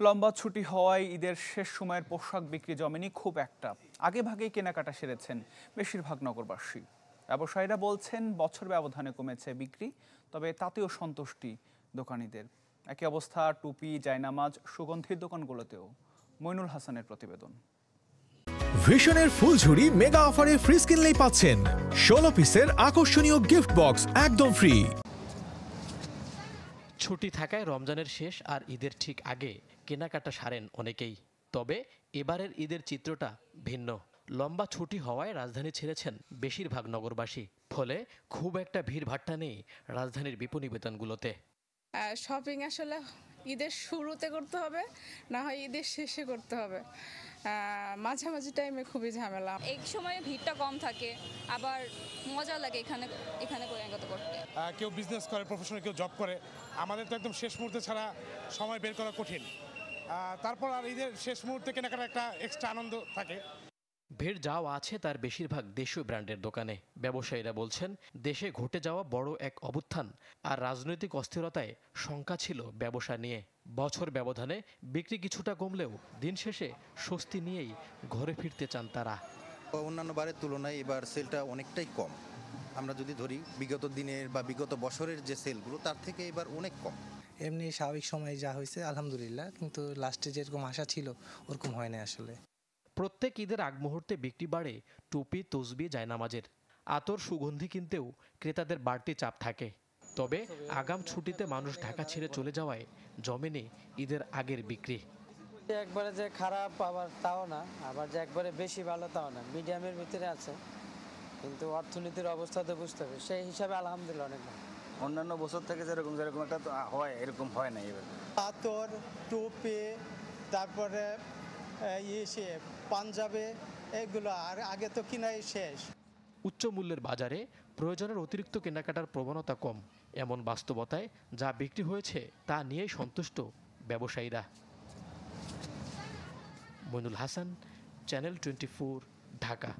লম্বা ছুটি হওয়ায় ঈদের শেষ সময়ের পোশাক বিক্রি জমেনি খুব একটা। আগেভাগেই কেনাকাটা সেরেছেন বেশিরভাগ নগরবাসী। ব্যবসায়ীরা বলছেন বছর ব্যবধানে কমেছে বিক্রি, তবে তাতেও সন্তুষ্টি দোকানীদের। একই অবস্থা টুপি, জায়নামাজ, সুগন্ধির দোকানগুলোতেও। মইনুল হাসানের প্রতিবেদন। ভিশনের ফুলঝুরি মেগা অফারে ফ্রিজ কিনলেই পাচ্ছেন 16 পিসের আকর্ষণীয় গিফট বক্স একদম ফ্রি। ছুটি থাকায় রমজানের শেষ আর ঈদের ঠিক আগে কেনাকাটা সারেন অনেকেই। তবে এবারের ঈদের চিত্রটা ভিন্ন। লম্বা ছুটি হওয়ায় রাজধানী ছেড়েছেন বেশিরভাগ নগরবাসী, ফলে খুব একটা ভিড়ভাট্টা নেই রাজধানীর বিপণিবিতানগুলোতে। শপিং আসলে ঈদের শুরুতে করতে হবে, না হয় ঈদের শেষে করতে হবে। মাঝামাঝি টাইমে খুবই ঝামেলা। এই সময় ভিড়টা কম থাকে, আবার মজা লাগে এখানে কেনাকাটা করতে। কেউ বিজনেস করে, প্রফেশনাল কেউ জব করে, আমাদের তো একদম শেষ মুহূর্তে ছাড়া সময় বের করা কঠিন। তারপর আর ঈদের শেষ মুহূর্তে কেনাকাটা একটা এক্সট্রা আনন্দ থাকে। ভিড় যাওয়া আছে তার বেশিরভাগ দেশীয় ব্র্যান্ডের দোকানে। ব্যবসায়ীরা বলছেন দেশে ঘটে যাওয়া বড় এক অভ্যুত্থান আর রাজনৈতিক অস্থিরতায় শঙ্কা ছিল ব্যবসা নিয়ে। বছর ব্যবধানে বিক্রি কিছুটা কমলেও দিন শেষে স্বস্তি নিয়েই ঘরে ফিরতে চান তারা। অন্যান্য বারের তুলনায় এবার সেলটা অনেকটাই কম। আমরা যদি ধরি বিগত দিনের বা বিগত বছরের যে সেলগুলো, তার থেকে এবার অনেক কম। এমনি স্বাভাবিক সময় যা হয়েছে আলহামদুলিল্লাহ, কিন্তু লাস্টে যেরকম আশা ছিল ওরকম হয় না আসলে। প্রত্যেক ঈদের আগ মুহূর্তে বিক্রি বাড়ে টুপি, তসবি, জায়নামাজের। আতর, সুগন্ধি কিনতেও ক্রেতাদের বাড়তি চাপ থাকে। তবে আগাম ছুটিতে মানুষ ঢাকা ছেড়ে চলে যাওয়ায় জমেনি ঈদের আগের বিক্রি। একবারে যে খারাপ আবার তাও না, আবার যে একবারে বেশি ভালো তাও না, মিডিয়ামের ভিতরে আছে। কিন্তু অর্থনীতির অবস্থা তো বুঝতে হবে, সেই হিসাবে আলহামদুলিল্লাহ অনেক ভালো। অন্যান্য বছর থেকে যেরকম একটা হয়, এরকম হয় না এবার। আতর, টুপি, তারপরে পাঞ্জাবে, এগুলো আর আগে তো কিনাই শেষ। উচ্চ মূল্যের বাজারে প্রয়োজনের অতিরিক্ত কেনাকাটার প্রবণতা কম, এমন বাস্তবতায় যা বিক্রি হয়েছে তা নিয়েই সন্তুষ্ট ব্যবসায়ীরা। মইনুল হাসান, চ্যানেল 24, ঢাকা।